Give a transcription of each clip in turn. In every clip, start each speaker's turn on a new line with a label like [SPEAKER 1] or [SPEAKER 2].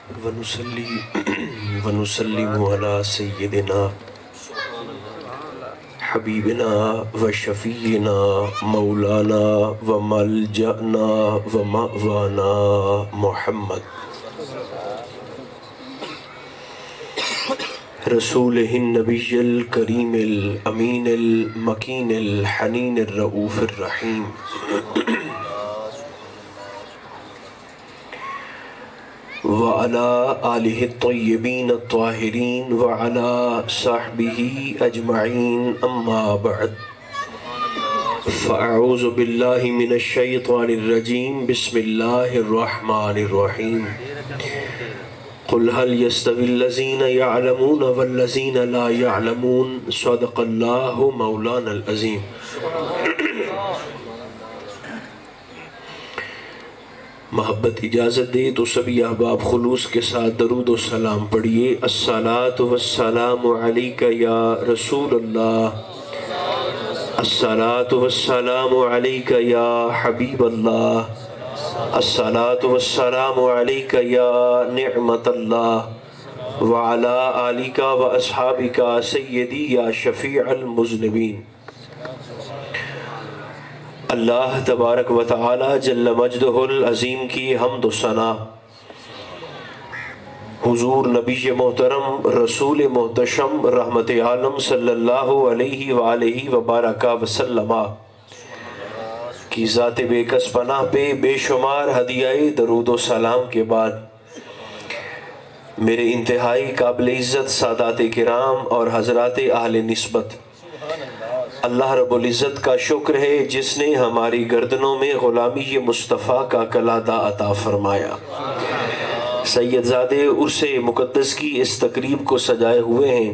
[SPEAKER 1] ونسلم علی سیدنا حبیبنا و شفیعنا مولانا و ملجأنا و مأوانا محمد رسولہ النبی الکریم الامین المکین الحنین الرؤوف الرحیم وعلى آلہ الطیبین الطاہرین وعلى صحبہ اجمعین اما بعد فاعوذ باللہ من الشیطان الرجیم بسم اللہ الرحمن الرحیم قل هل يستوي الذين يعلمون والذين لا يعلمون صدق اللہ مولانا العظیم محبت اجازت دے تو سبھی احباب خلوص کے ساتھ درود و سلام پڑھیے الصلاۃ والسلام علیک یا رسول اللہ الصلاۃ والسلام علیک یا حبیب اللہ الصلاۃ والسلام علیک یا نعمت اللہ وعلی آلک و اصحابک سیدی یا شفیع المذنبین اللہ تبارک و تعالی جل مجدہ العظیم کی حمد و ثنا حضور نبی محترم رسول محتشم رحمت عالم صلی اللہ علیہ وآلہ وبارک وسلم کی ذات بے کس پناہ پہ بے شمار ہدیہ درود و سلام کے بعد میرے انتہائی قابل عزت سادات کرام اور حضرات اہل نسبت اللہ رب العزت کا شکر ہے جس نے ہماری گردنوں میں غلامی مصطفیٰ کا کلادہ عطا فرمایا سید زادے عرس مقدس کی اس تقریب کو سجائے ہوئے ہیں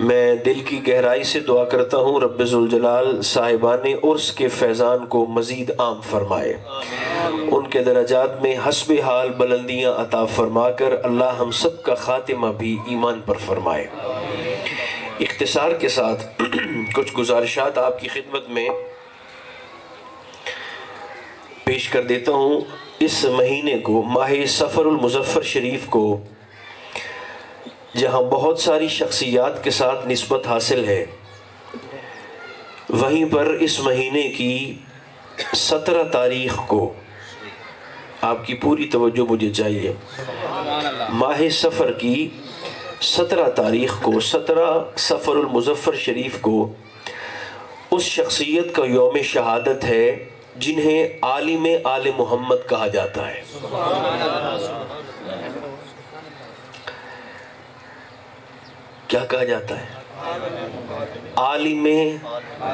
[SPEAKER 1] میں دل کی گہرائی سے دعا کرتا ہوں رب ذوالجلال صاحبان عرس کے فیضان کو مزید عام فرمائے ان کے درجات میں حسب حال بلندیاں عطا فرما کر اللہ ہم سب کا خاتمہ بھی ایمان پر فرمائے اختصار کے ساتھ کچھ گزارشات آپ کی خدمت میں پیش کر دیتا ہوں اس مہینے کو ماہ سفر المظفر شریف کو جہاں بہت ساری شخصیات کے ساتھ نسبت حاصل ہے وہیں پر اس مہینے کی 17 تاریخ کو آپ کی پوری توجہ مجھے چاہیے ماہ سفر کی 17 تاریخ کو 17 سفر المظفر شریف کو اس شخصیت کا یوم شہادت ہے جنہیں عالم آل محمد کہا جاتا ہے کیا کہا جاتا ہے عالم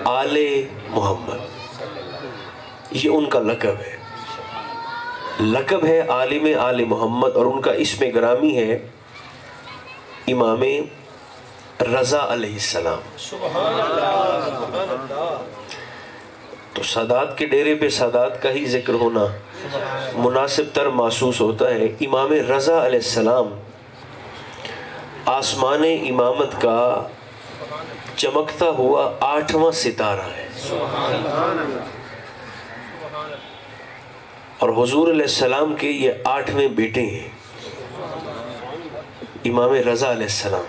[SPEAKER 1] آل محمد یہ ان کا لقب ہے عالم آل محمد اور ان کا اسم گرامی ہے امام رضا علیہ السلام تو سادات کے ڈیرے پہ سادات کا ہی ذکر ہونا مناسب تر محسوس ہوتا ہے امام رضا علیہ السلام آسمان امامت کا چمکتا ہوا 8واں ستارہ ہے اور حضور علیہ السلام کے یہ 8ویں بیٹے ہیں امام رضا علیہ السلام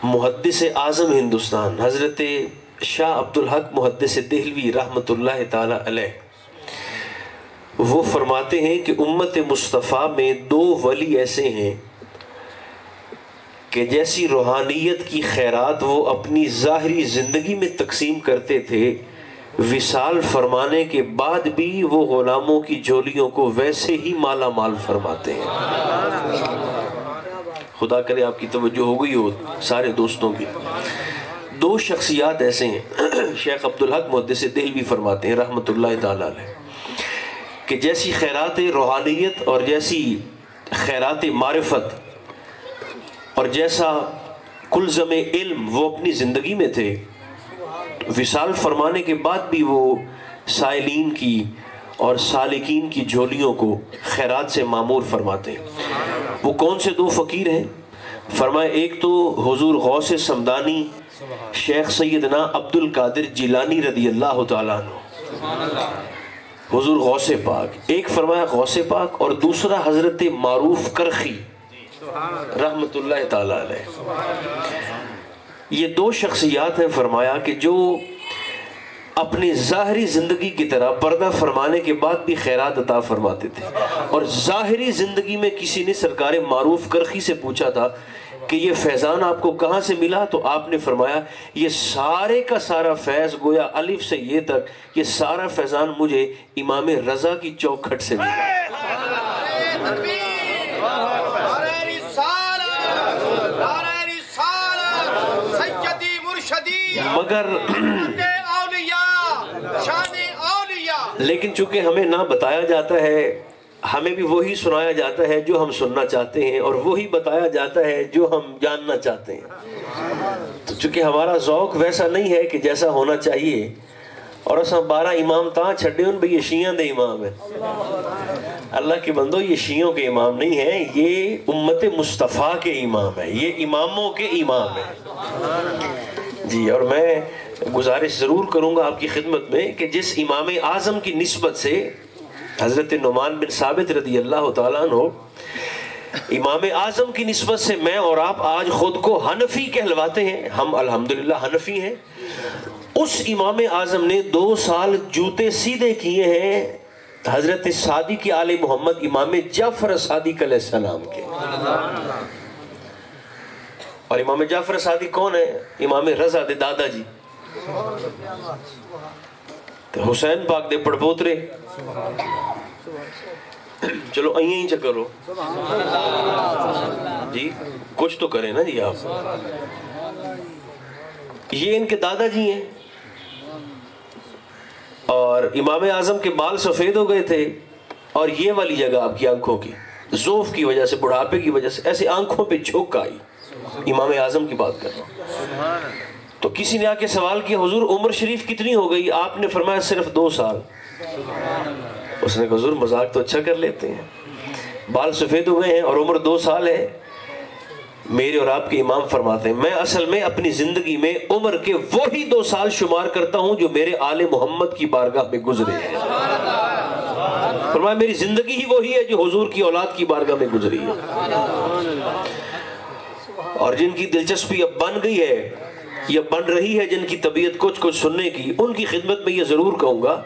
[SPEAKER 1] محدث اعظم ہندوستان حضرت شاہ عبدالحق محدث دہلوی رحمۃ اللہ تعالی علیہ وہ فرماتے ہیں کہ امت مصطفیٰ میں 2 ولی ایسے ہیں کہ جیسی روحانیت کی خیرات وہ اپنی ظاہری زندگی میں تقسیم کرتے تھے وصال فرمانے کے بعد بھی وہ غلاموں کی جھولیوں کو ویسے ہی مالا مال فرماتے ہیں خدا کرے آپ کی توجہ ہو گئی ہو سارے دوستوں کی 2 شخصیات ایسے ہیں شیخ عبدالحق محدث دہلوی فرماتے ہیں رحمۃ اللہ تعالی علیہ کہ جیسی خیرات روحانیت اور جیسی خیرات معرفت اور جیسا کلزم علم وہ اپنی زندگی میں تھے وصال فرمانے کے بعد بھی وہ سائلین کی اور سالکین کی جھولیوں کو خیرات سے معمور فرماتے ہیں وہ کون سے 2 فقیر ہیں فرمائے ایک تو حضور غوث سمدانی شیخ سیدنا عبد القادر جیلانی رضی اللہ تعالیٰ عنہ حضور غوث پاک، ایک فرمایا غوث پاک اور دوسرا حضرت معروف کرخی رحمت اللہ تعالی علیہ. یہ دو شخصیات ہیں فرمایا کہ جو اپنی ظاہری زندگی کی طرح پردہ فرمانے کے بعد بھی خیرات عطا فرماتے تھے. اور ظاہری زندگی میں کسی نے سرکار معروف کرخی سے پوچھا تھا کہ یہ فیضان آپ کو کہاں سے ملا؟ تو آپ نے فرمایا یہ سارے کا سارا فیض گویا الف سے یہ تک یہ سارا فیضان مجھے امام رضا کی چوکھٹ سے ملا. مگر لیکن چونکہ ہمیں نہ بتایا جاتا ہے، ہمیں بھی وہی سنایا جاتا ہے جو ہم سننا چاہتے ہیں، اور وہی بتایا جاتا ہے جو ہم جاننا چاہتے ہیں. تو چونکہ ہمارا ذوق ویسا نہیں ہے کہ جیسا ہونا چاہیے، اور اساں 12 امام تاں چھڑے ان بھئی یہ شیعہ دے امام ہیں. اللہ کے بندو، یہ شیعوں کے امام نہیں ہیں، یہ امت مصطفیٰ کے امام ہیں، یہ اماموں کے امام ہیں. جی، اور میں گزارش ضرور کروں گا آپ کی خدمت میں کہ جس امام اعظم کی نسبت سے حضرت نعمان بن ثابت رضی اللہ تعالیٰ عنہ، امام اعظم کی نسبت سے میں اور آپ آج خود کو حنفی کہلواتے ہیں، ہم الحمدللہ حنفی ہیں. اس امام اعظم نے 2 سال جوتے سیدھے کیے ہیں حضرت صادق آل محمد امام جعفر صادق علیہ السلام کے. اور امام جعفر صادق کون ہے؟ امام رضا دے دادا جی، حسین پاک دے پڑپوترے. چلو ہی چکر ہو جی، کچھ تو کریں نا جی آپ. یہ ان کے دادا جی ہیں. اور امام اعظم کے بال سفید ہو گئے تھے، اور یہ والی جگہ آپ کی آنکھوں کی ذوف کی وجہ سے، بڑھاپے کی وجہ سے ایسے آنکھوں پہ جھک آئی. امام اعظم کی بات کر رہا ہوں. تو کسی نے آ کے سوال کیا حضور عمر شریف کتنی ہو گئی؟ آپ نے فرمایا صرف 2 سال. اس نے کہا حضور مذاق تو اچھا کر لیتے ہیں، بال سفید ہو گئے ہیں اور عمر 2 سال ہے. میرے اور آپ کے امام فرماتے ہیں میں اصل میں اپنی زندگی میں عمر کے وہی 2 سال شمار کرتا ہوں جو میرے آل محمد کی بارگاہ میں گزرے ہیں. فرمایا میری زندگی ہی وہی ہے جو حضور کی اولاد کی بارگاہ میں گزری ہے. اور جن کی دلچسپی اب بن گئی ہے یا بن رہی ہے، جن کی طبیعت کچھ سننے کی، ان کی خدمت میں یہ ضرور کہوں گا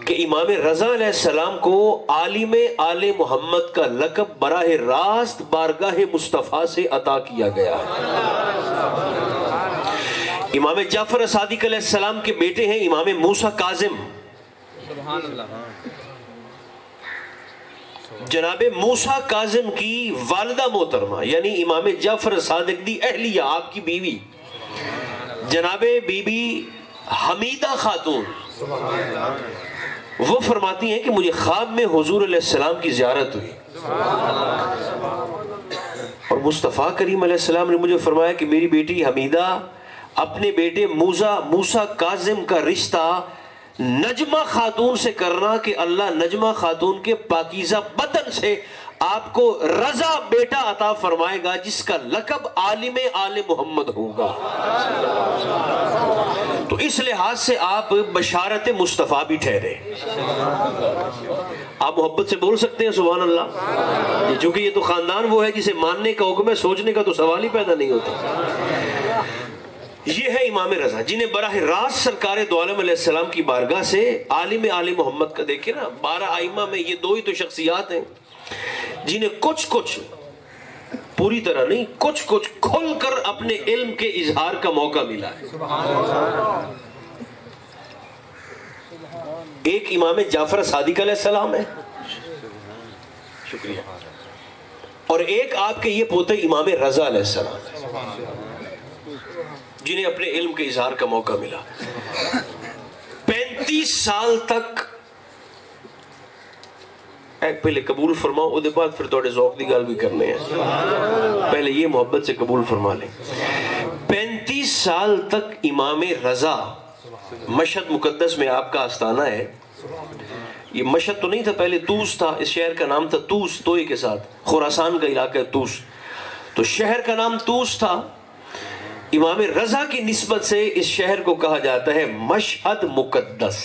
[SPEAKER 1] کہ امام رضا علیہ السلام کو عالم آل محمد کا لقب براہ راست بارگاہ مصطفیٰ سے عطا کیا گیا ہے. امام جعفر صادق علیہ السلام کے بیٹے ہیں امام موسیٰ کاظم. جناب موسیٰ کاظم کی والدہ محترمہ یعنی امام جعفر صادق دی اہلیہ، آپ کی بیوی جناب بی بی حمیدہ خاتون، وہ فرماتی ہیں کہ مجھے خواب میں حضور علیہ السلام کی زیارت ہوئی، اور مصطفیٰ کریم علیہ السلام نے مجھے فرمایا کہ میری بیٹی حمیدہ اپنے بیٹے موسیٰ کاظم کا رشتہ نجمہ خاتون سے کرنا کہ اللہ نجمہ خاتون کے پاکیزہ بدن سے آپ کو رضا بیٹا عطا فرمائے گا جس کا لقب عالم آل محمد ہوگا. تو اس لحاظ سے آپ بشارت مصطفیٰ بھی ٹھہرے. آپ محبت سے بول سکتے ہیں سبحان اللہ، چونکہ یہ تو خاندان وہ ہے جسے ماننے کا حکم ہے، سوچنے کا تو سوال ہی پیدا نہیں ہوتا. یہ ہے امام رضا جنہیں براہ راست سرکار دو عالم علیہ السلام کی بارگاہ سے عالم آل محمد کا، دیکھیں نا 12 ائمہ میں یہ 2 ہی تو شخصیات ہیں جنہیں کچھ پوری طرح نہیں، کچھ کھل کر اپنے علم کے اظہار کا موقع ملا ہے. ایک امام جعفر صادق علیہ السلام ہے، شکریہ، اور ایک آپ کے یہ پوتے امام رضا علیہ السلام ہے جنہیں اپنے علم کے اظہار کا موقع ملا. 35 سال تک پہلے قبول فرماؤ، اس کے بعد پھر تھوڑے ذوق دی گل بھی کرنے ہیں، پہلے یہ محبت سے قبول فرما لیں. 35 سال تک امام رضا، مشہد مقدس میں آپ کا آستانہ ہے. یہ مشہد تو نہیں تھا، پہلے توس تھا، اس شہر کا نام تھا توس، توئے کے ساتھ، خراسان کا علاقہ ہے توس، تو شہر کا نام توس تھا. امام رضا کی نسبت سے اس شہر کو کہا جاتا ہے مشہد مقدس.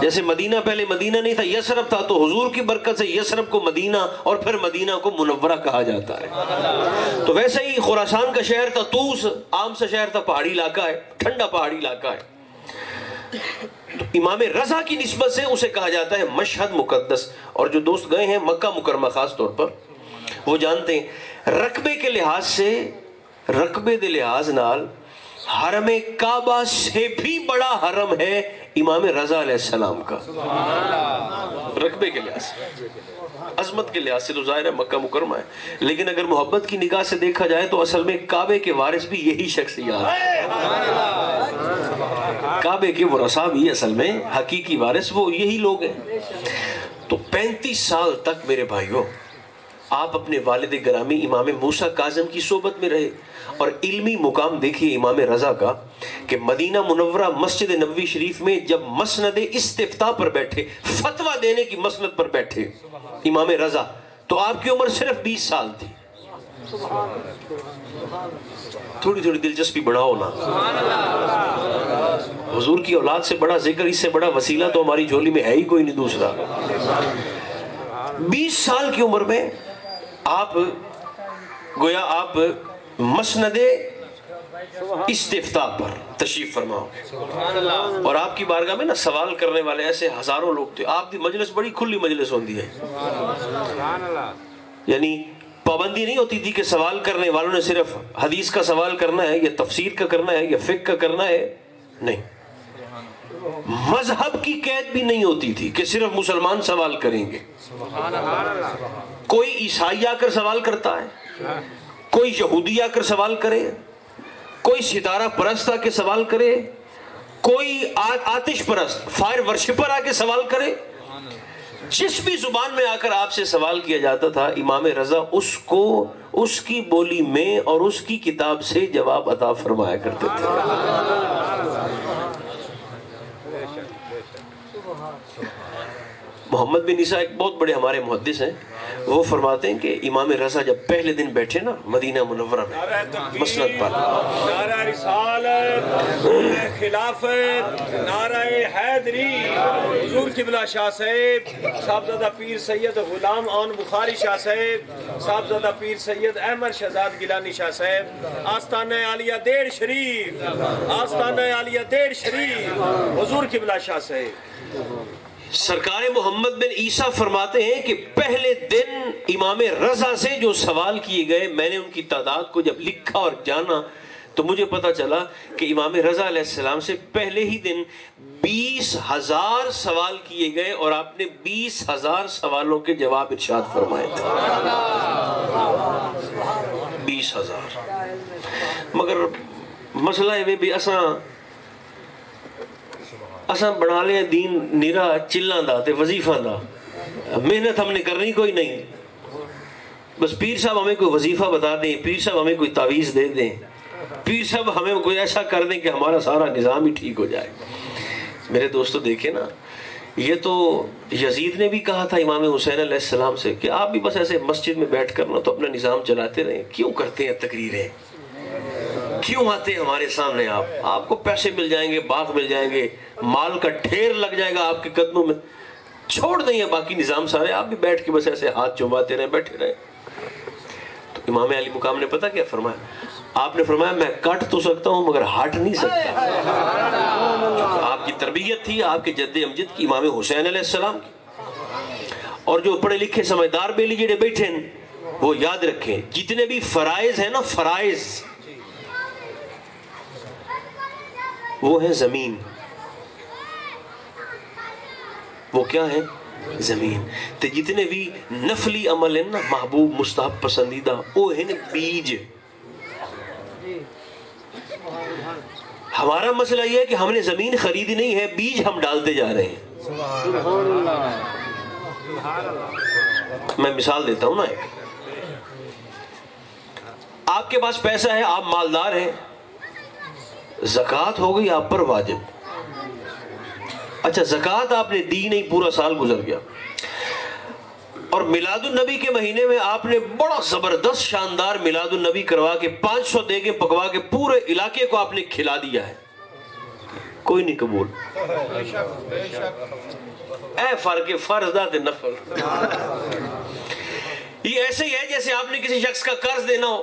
[SPEAKER 1] جیسے مدینہ پہلے مدینہ نہیں تھا، یثرب تھا، تو حضور کی برکت سے یثرب کو مدینہ اور پھر مدینہ کو منورہ کہا جاتا ہے. تو ویسے ہی خراسان کا شہر تھا طوس، عام سا شہر تھا، پہاڑی علاقہ ہے، ٹھنڈا پہاڑی علاقہ ہے. تو امام رضا کی نسبت سے اسے کہا جاتا ہے مشہد مقدس. اور جو دوست گئے ہیں مکہ مکرمہ خاص طور پر وہ جانتے ہیں رقبے کے لحاظ سے، رقبے دے لحاظ نال حرم کعبہ سے بھی بڑا حرم ہے امام رضا علیہ السلام کا. رقبے کے لحاظ سے، عظمت کے لحاظ سے تو ظاہر ہے مکہ مکرمہ ہے، لیکن اگر محبت کی نگاہ سے دیکھا جائے تو اصل میں کعبے کے وارث بھی یہی شخصیات ہیں. کعبے کے ورثاء بھی اصل میں حقیقی وارث وہ یہی لوگ ہیں. تو 35 سال تک میرے بھائیوں آپ اپنے والد گرامی امام موسیٰ کاظم کی صحبت میں رہے. اور علمی مقام دیکھیے امام رضا کا کہ مدینہ منورہ مسجد نبوی شریف میں جب مسند استفتاء پر بیٹھے، فتویٰ دینے کی مسند پر بیٹھے امام رضا، تو آپ کی عمر صرف 20 سال تھی. تھوڑی تھوڑی دلچسپی بڑھاؤ نا. حضور کی اولاد سے بڑا ذکر، اس سے بڑا وسیلہ تو ہماری جھولی میں ہے ہی کوئی نہیں دوسرا. 20 سال کی عمر میں آپ گویا آپ مسند استفتاء پر تشریف فرماؤ، اور آپ کی بارگاہ میں نا سوال کرنے والے ایسے ہزاروں لوگ تھے. آپ کی مجلس بڑی کھلی مجلس ہوتی ہے، یعنی پابندی نہیں ہوتی تھی کہ سوال کرنے والوں نے صرف حدیث کا سوال کرنا ہے یا تفسیر کا کرنا ہے یا فقہ کا کرنا ہے. نہیں، مذہب کی قید بھی نہیں ہوتی تھی کہ صرف مسلمان سوال کریں گے. کوئی عیسائی آ کر سوال کرتا ہے، کوئی یہودی آ کر سوال کرے، کوئی ستارہ پرست آ کے سوال کرے، کوئی آتش پرست فائر ورشپر آ کے سوال کرے. جس بھی زبان میں آ کر آپ سے سوال کیا جاتا تھا امام رضا اس کو اس کی بولی میں اور اس کی کتاب سے جواب عطا فرمایا کرتے تھے. محمد بن عیسیٰ ایک بہت بڑے ہمارے محدث ہیں، وہ فرماتے ہیں کہ امام رضا جب پہلے دن بیٹھے نا مدینہ منورہ میں مسند پر،
[SPEAKER 2] نعرہ رسالت، خلافت، نعرہ حیدری، حضور قبلہ شاہ صاحب، صاحبزادہ پیر سید غلام آن بخاری شاہ صاحب، صاحبزادہ پیر سید احمد شہزاد گیلانی شاہ صاحب، آستانہ عالیہ دیر شریف، آستانہ عالیہ دیر شریف، حضور قبلہ شاہ صاحب.
[SPEAKER 1] سرکار محمد بن عیسیٰ فرماتے ہیں کہ پہلے دن امام رضا سے جو سوال کیے گئے، میں نے ان کی تعداد کو جب لکھا اور جانا تو مجھے پتا چلا کہ امام رضا علیہ السلام سے پہلے ہی دن 20,000 سوال کیے گئے اور آپ نے 20,000 سوالوں کے جواب ارشاد فرمائے تھے. 20,000. مگر مسئلہ ہے بھی اساں بنا لیا دین نیرا چلاں دا تے وظیفہ دا، محنت ہم نے کرنی کوئی نہیں. بس پیر صاحب ہمیں کوئی وظیفہ بتا دیں، پیر صاحب ہمیں کوئی تعویذ دے دیں، پیر صاحب ہمیں کوئی ایسا کر دیں کہ ہمارا سارا نظام ہی ٹھیک ہو جائے. میرے دوستو دیکھیں نا، یہ تو یزید نے بھی کہا تھا امام حسین علیہ السلام سے کہ آپ بھی بس ایسے مسجد میں بیٹھ کر نا تو اپنا نظام چلاتے رہیں، کیوں کرتے ہیں تقریریں، کیوں آتے ہیں ہمارے سامنے؟ آپ کو پیسے مل جائیں گے، باغ مل جائیں گے، مال کا ڈھیر لگ جائے گا آپ کے قدموں میں، چھوڑ دیں باقی نظام سارے، آپ بھی بیٹھ کے بس ایسے ہاتھ چوماتے رہیں، بیٹھے رہیں. تو امام علی مقام نے پتا کیا فرمایا؟ آپ نے فرمایا میں کٹ تو سکتا ہوں مگر ہٹ نہیں سکتا. آپ کی تربیت تھی آپ کے جد امجد کی، امام حسین علیہ السلام کی. اور جو پڑھے لکھے سمجھدار بیلی جڑے بیٹھے ہیں وہ یاد رکھیں، جتنے بھی فرائض ہیں نا، فرائض وہ ہے زمین. وہ کیا ہے؟ زمین. تے جتنے بھی نفلی عمل ہیں نا، محبوب مستحب پسندیدہ، وہ ہے نا بیج. ہمارا مسئلہ یہ ہے کہ ہم نے زمین خریدی نہیں ہے، بیج ہم ڈالتے جا رہے ہیں. میں مثال دیتا ہوں نا، ایک آپ کے پاس پیسہ ہے، آپ مالدار ہیں، زکوٰۃ ہو گئی آپ پر واجب. اچھا زکوٰۃ آپ نے دی نہیں، پورا سال گزر گیا، اور میلاد النبی کے مہینے میں آپ نے بڑا زبردست شاندار میلاد النبی کروا کے 500 دیگیں پکوا کے پورے علاقے کو آپ نے کھلا دیا ہے، کوئی نہیں قبول۔ اے فرق فرض نفل، یہ ایسے ہی ہے جیسے آپ نے کسی شخص کا قرض دینا ہو،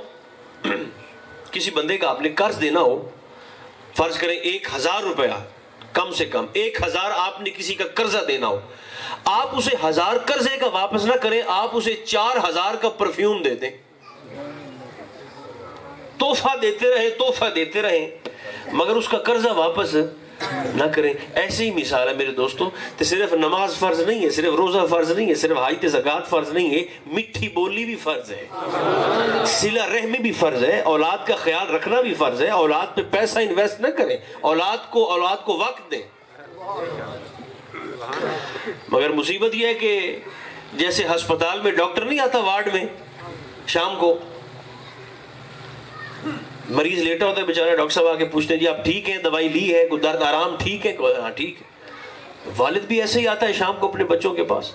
[SPEAKER 1] کسی بندے کا آپ نے قرض دینا ہو، فرض کریں 1000 روپیہ، کم سے کم 1000 آپ نے کسی کا قرضہ دینا ہو، آپ اسے 1000 قرضے کا واپس نہ کریں، آپ اسے 4000 کا پرفیوم دے دیں، تحفہ دیتے رہیں مگر اس کا قرضہ واپس نہ کریں۔ ایسے ہی مثال ہے میرے دوستوں، تو صرف نماز فرض نہیں ہے، صرف روزہ فرض نہیں ہے، صرف حج زکوٰۃ فرض نہیں ہے، میٹھی بولی بھی فرض ہے، صلہ رحمی بھی فرض ہے، اولاد کا خیال رکھنا بھی فرض ہے، اولاد پہ پیسہ انویسٹ نہ کریں، اولاد کو وقت دیں۔ مگر مصیبت یہ ہے کہ جیسے ہسپتال میں ڈاکٹر نہیں آتا وارڈ میں شام کو، مریض لیٹا ہوتا ہے بیچارہ، ڈاکٹر صاحب آ کے پوچھتے ہیں جی آپ ٹھیک ہیں، دوائی لی ہے، کوئی درد آرام ٹھیک ہے؟ ہاں ٹھیک ہے۔ والد بھی ایسے ہی آتا ہے شام کو اپنے بچوں کے پاس،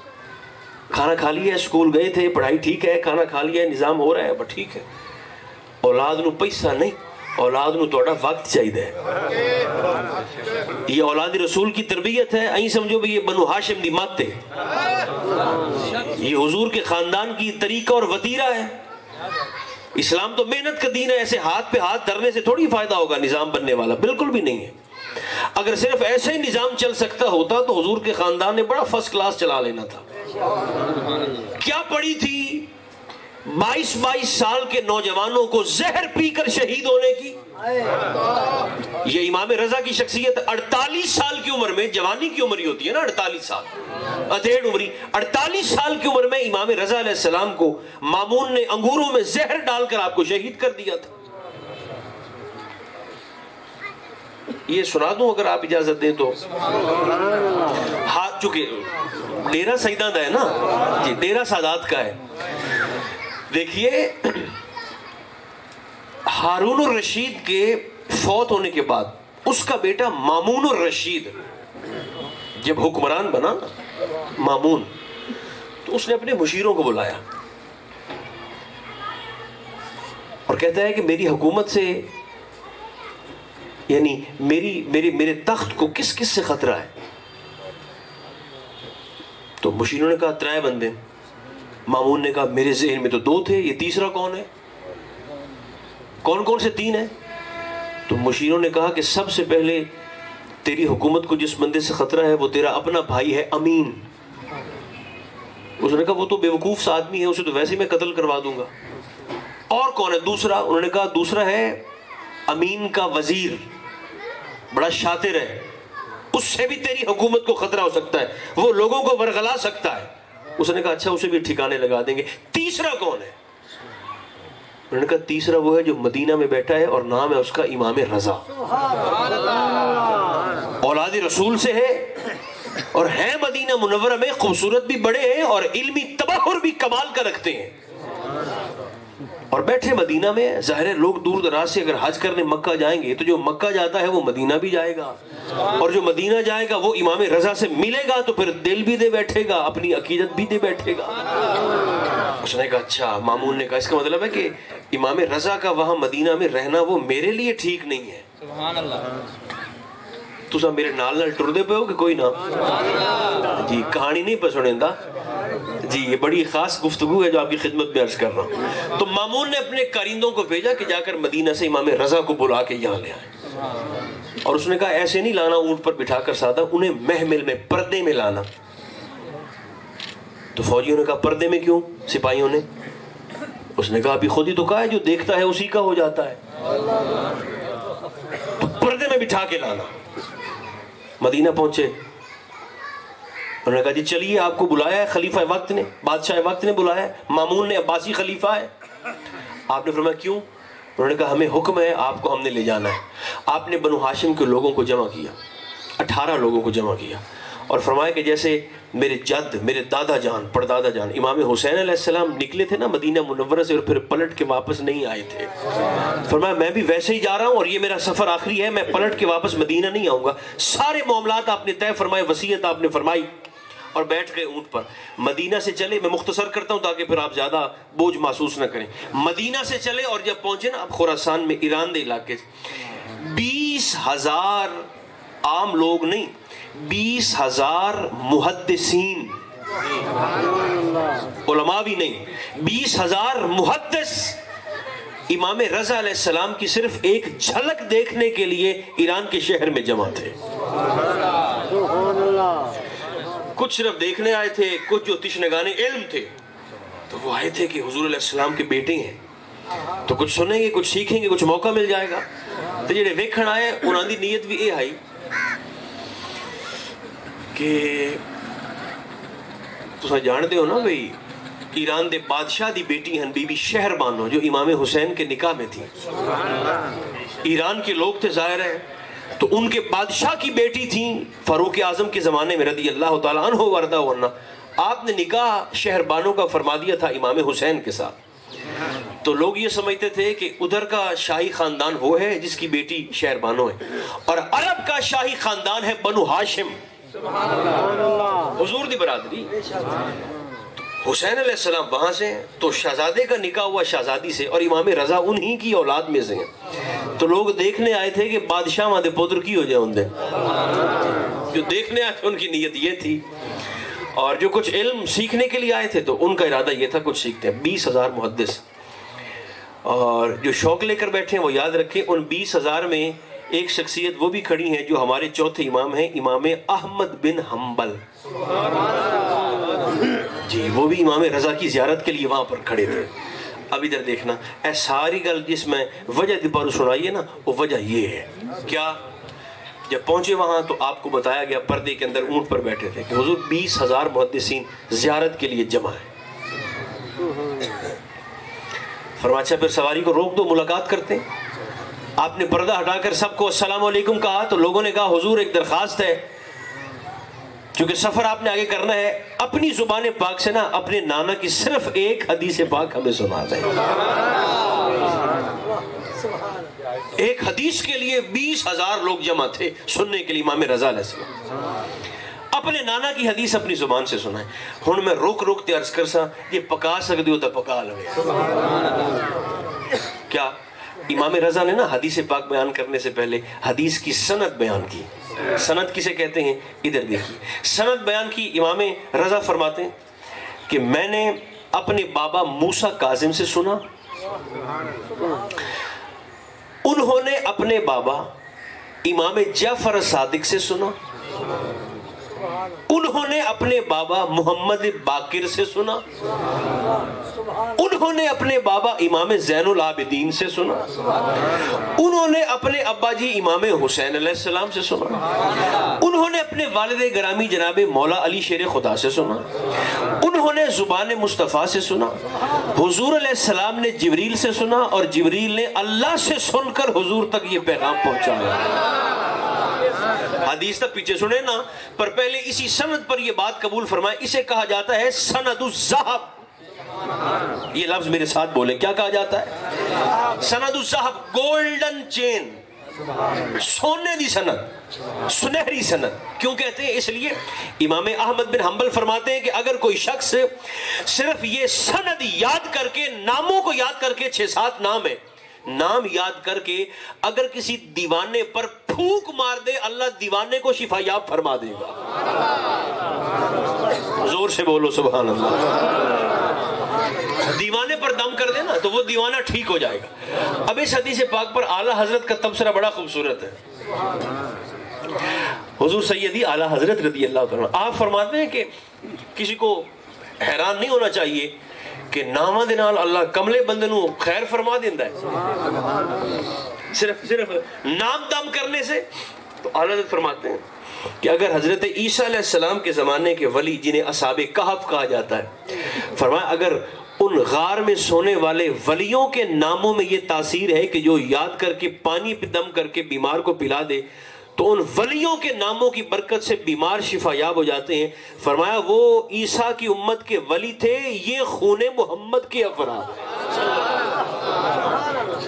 [SPEAKER 1] کھانا کھا لیا ہے، اسکول گئے تھے، پڑھائی ٹھیک ہے، کھانا کھا لیا ہے، نظام ہو رہا ہے، بس ٹھیک ہے۔ اولاد نو پیسہ نہیں، اولاد نو تھوڑا وقت چاہیے۔ یہ اولاد رسول کی تربیت ہے، این سمجھو بھی یہ بنو ہاشم دی مت ہے، یہ حضور کے خاندان کی طریقہ اور وتیرہ ہے۔ اسلام تو محنت کا دین ہے، ایسے ہاتھ پہ ہاتھ دھرنے سے تھوڑی فائدہ ہوگا نظام بننے والا، بالکل بھی نہیں ہے۔ اگر صرف ایسے ہی نظام چل سکتا ہوتا تو حضور کے خاندان نے بڑا فرسٹ کلاس چلا لینا تھا۔ کیا پڑی تھی 22 سال کے نوجوانوں کو زہر پی کر شہید ہونے کی؟ یہ امام رضا کی شخصیت 48 سال کی عمر میں، جوانی کی عمر ہی ہوتی ہے نا 48 سال، ادھیڑ عمری، 48 سال کی عمر میں امام رضا علیہ السلام کو مامون نے انگوروں میں زہر ڈال کر آپ کو شہید کر دیا تھا۔ یہ سنا دوں اگر آپ اجازت دیں تو؟ ہاتھ چکے ڈیرہ سیدہ ہے نا جی، ڈیرہ سادات کا ہے۔ دیکھیے ہارون الرشید کے فوت ہونے کے بعد اس کا بیٹا مامون الرشید جب حکمران بنا مامون، تو اس نے اپنے مشیروں کو بلایا اور کہتا ہے کہ میری حکومت سے، یعنی میرے تخت کو کس کس سے خطرہ ہے؟ تو مشیروں نے کہا 3 بندے۔ مامون نے کہا میرے ذہن میں تو 2 تھے، یہ تیسرا کون ہے؟ کون سے 3 ہیں؟ تو مشیروں نے کہا کہ سب سے پہلے تیری حکومت کو جس بندے سے خطرہ ہے وہ تیرا اپنا بھائی ہے امین۔ اس نے کہا وہ تو بیوقوف سا آدمی ہے، اسے تو ویسے میں قتل کروا دوں گا۔ اور کون ہے دوسرا؟ انہوں نے کہا دوسرا ہے امین کا وزیر، بڑا شاطر ہے، اس سے بھی تیری حکومت کو خطرہ ہو سکتا ہے، وہ لوگوں کو ورغلا سکتا ہے۔ اس نے کہا اچھا اسے بھی ٹھکانے لگا دیں گے۔ تیسرا کون ہے؟ انہوں نے کہا تیسرا وہ ہے جو مدینہ میں بیٹھا ہے اور نام ہے اس کا امام رضا، اولاد رسول سے ہے اور ہے مدینہ منورہ میں، خوبصورت بھی بڑے ہیں اور علمی تبحر بھی کمال کا رکھتے ہیں، اور بیٹھے مدینہ میں۔ ظاہر ہے لوگ دور دراز سے اگر حج کرنے مکہ جائیں گے تو جو مکہ جاتا ہے وہ مدینہ بھی جائے گا، اور جو مدینہ جائے گا وہ امام رضا سے ملے گا تو پھر دل بھی دے بیٹھے گا، اپنی عقیدت بھی دے بیٹھے گا۔ اس نے کہا اچھا، مامون نے کہا اس کا مطلب ہے کہ امام رضا کا وہاں مدینہ میں رہنا وہ میرے لیے ٹھیک نہیں ہے۔ سبحان اللہ۔ تو سب میرے نال ٹردے پہ ہو کہ کوئی نہ جی، کہانی نہیں پہ سنیں دا جی، یہ بڑی خاص گفتگو ہے جو آپ کی خدمت میں عرض کر رہا ہوں۔ تو مامون نے اپنے کارندوں کو بھیجا کہ جا کر مدینہ سے امام رضا کو بلا کے یہاں لے آئے، اور اس نے کہا ایسے نہیں لانا اونٹ پر بٹھا کر سادہ، انہیں محمل میں پردے میں لانا۔ تو فوجیوں نے کہا پردے میں کیوں؟ سپاہیوں نے، اس نے کہا ابھی خود ہی تو کہا ہے جو دیکھتا ہے اسی کا ہو جاتا ہے، تو پردے میں بٹھا کے لانا۔ مدینہ پہنچے، انہوں نے کہا جی چلیے آپ کو بلایا ہے خلیفہ وقت نے، بادشاہ وقت نے بلایا ہے، مامون نے عباسی خلیفہ ہے۔ آپ نے فرمایا کیوں؟ انہوں نے کہا ہمیں حکم ہے آپ کو ہم نے لے جانا ہے۔ آپ نے بنو ہاشم کے لوگوں کو جمع کیا، 18 لوگوں کو جمع کیا، اور فرمایا کہ جیسے میرے جد، میرے دادا جان، پردادا جان امام حسین علیہ السلام نکلے تھے نا مدینہ منورہ سے اور پھر پلٹ کے واپس نہیں آئے تھے، فرمایا میں بھی ویسے ہی جا رہا ہوں اور یہ میرا سفر آخری ہے، میں پلٹ کے واپس مدینہ نہیں آؤں گا۔ سارے معاملات آپ نے طے فرمائے، وصیت آپ نے فرمائی، اور بیٹھ گئے اونٹ پر. مدینہ سے چلے, میں مختصر کرتا ہوں تاکہ پھر آپ زیادہ بوجھ محسوس نہ کریں. مدینہ سے چلے اور جب پہنچے نا اب خراسان میں, ایران دے علاقے سے, 20,000 عام لوگ نہیں, 20,000 محدثین, علماء بھی نہیں, 20,000 محدث امام رضا علیہ السلام کی صرف ایک جھلک دیکھنے کے لیے ایران کے شہر میں جمع تھے. کچھ صرف دیکھنے آئے تھے, کچھ جو تشنگان علم تھے تو وہ آئے تھے کہ حضور علیہ السلام کے بیٹے ہیں تو کچھ سنیں گے, کچھ سیکھیں گے, کچھ موقع مل جائے گا. تو جڑے ویکھن آئے انہاں دی نیت بھی یہ آئی کہ تساں جانتے ہو نا بھئی ایران دے بادشاہ دی بیٹی ہیں بی بی شہر بانو جو امام حسین کے نکاح میں تھی. ایران کے لوگ تھے ظاہر ہے, تو ان کے بادشاہ کی بیٹی تھیں فاروق اعظم کے زمانے میں رضی اللہ تعالیٰ عنہ وردہ ورنہ. آپ نے نکاح شہر بانو کا فرما دیا تھا امام حسین کے ساتھ. تو لوگ یہ سمجھتے تھے کہ ادھر کا شاہی خاندان وہ ہے جس کی بیٹی شہر بانو ہے, اور عرب کا شاہی خاندان ہے بنو ہاشم, حضور دی برادری. حسین علیہ السلام وہاں سے ہیں تو شہزادے کا نکاح ہوا شہزادی سے, اور امام رضا انہی کی اولاد میں سے ہیں. تو لوگ دیکھنے آئے تھے کہ بادشاہ وہاں دے پوتر کی ہو جائے ان دے, جو دیکھنے آئے تھے ان کی نیت یہ تھی, اور جو کچھ علم سیکھنے کے لیے آئے تھے تو ان کا ارادہ یہ تھا کچھ سیکھتے ہیں. 20,000 محدث, اور جو شوق لے کر بیٹھے ہیں وہ یاد رکھیں ان 20,000 میں ایک شخصیت وہ بھی کھڑی ہیں جو ہمارے چوتھے امام ہیں, امام احمد بن حنبل. جی وہ بھی امام رضا کی زیارت کے لیے وہاں پر کھڑے تھے. اب ادھر دیکھنا, اے ساری گل جس میں وجہ دیپارو سنائیے نا, وہ وجہ یہ ہے کیا, جب پہنچے وہاں تو آپ کو بتایا گیا پردے کے اندر اونٹ پر بیٹھے تھے کہ حضور 20,000 محدثین زیارت کے لیے جمع ہیں. فرمایا اچھا پھر سواری کو روک دو, ملاقات کرتے ہیں. آپ نے پردہ ہٹا کر سب کو السلام علیکم کہا تو لوگوں نے کہا حضور ایک درخواست ہے, چونکہ سفر آپ نے آگے کرنا ہے, اپنی زبان پاک سے نا اپنے نانا کی صرف ایک حدیث پاک ہمیں سنا دیں. ایک حدیث کے لیے 20,000 لوگ جمع تھے سننے کے لیے امام رضا علیہ السلام. اپنے نانا کی حدیث اپنی زبان سے سنائیں. ہن میں روک روک تے عرض کرساں یہ پکا سکتے ہو تو پکا لو. کیا امام رضا نے نا حدیث پاک بیان کرنے سے پہلے حدیث کی سند بیان کی. سند کسے کہتے ہیں ادھر دیکھیے. سند بیان کی امام رضا فرماتے ہیں کہ میں نے اپنے بابا موسیٰ کاظم سے سنا, انہوں نے اپنے بابا امام جعفر صادق سے سنا, انہوں نے اپنے بابا محمد باقر سے سنا, انہوں نے اپنے بابا امام زین العابدین سے سنا, انہوں نے اپنے ابا جی امام حسین علیہ السلام سے سنا, انہوں نے اپنے والد گرامی جناب مولا علی شیر خدا سے سنا, انہوں نے زبان مصطفیٰ سے سنا, حضور علیہ السلام نے جبریل سے سنا, اور جبریل نے اللہ سے سن کر حضور تک یہ پیغام پہنچایا. حدیث تک پیچھے سنے نا, پر پہلے اسی سند پر یہ بات قبول فرمائے. اسے کہا جاتا ہے سند الذہب. یہ لفظ میرے ساتھ بولے, کیا کہا جاتا ہے؟ سند الذہب, گولڈن چین, سونے دی سند, سنہری سند. کیوں کہتے ہیں؟ اس لیے امام احمد بن حنبل فرماتے ہیں کہ اگر کوئی شخص صرف یہ سند یاد کر کے, ناموں کو یاد کر کے, 6-7 نام ہے, نام یاد کر کے اگر کسی دیوانے پر پھونک مار دے, اللہ دیوانے کو شفا یاب فرما دے گا. زور سے بولو سبحان اللہ. دیوانے پر دم کر دے نا تو وہ دیوانہ ٹھیک ہو جائے گا. اب اس حدیث پاک پر اعلیٰ حضرت کا تبصرہ بڑا خوبصورت ہے. حضور سیدی اعلیٰ حضرت رضی اللہ عنہ آپ فرماتے ہیں کہ کسی کو حیران نہیں ہونا چاہیے کہ نامہ دے نال اللہ کملے بندے نو خیر فرما دیندا ہے صرف نام دم کرنے سے. تو اعلیٰ حضرت فرماتے ہیں کہ اگر حضرت عیسیٰ علیہ السلام کے زمانے کے ولی جنہیں اصحاب کہف کہا جاتا ہے, فرمایا اگر ان غار میں سونے والے ولیوں کے ناموں میں یہ تاثیر ہے کہ جو یاد کر کے پانی پہ دم کر کے بیمار کو پلا دے تو ان ولیوں کے ناموں کی برکت سے بیمار شفا یاب ہو جاتے ہیں. فرمایا وہ عیسیٰ کی امت کے ولی تھے, یہ خون محمد کے افراد.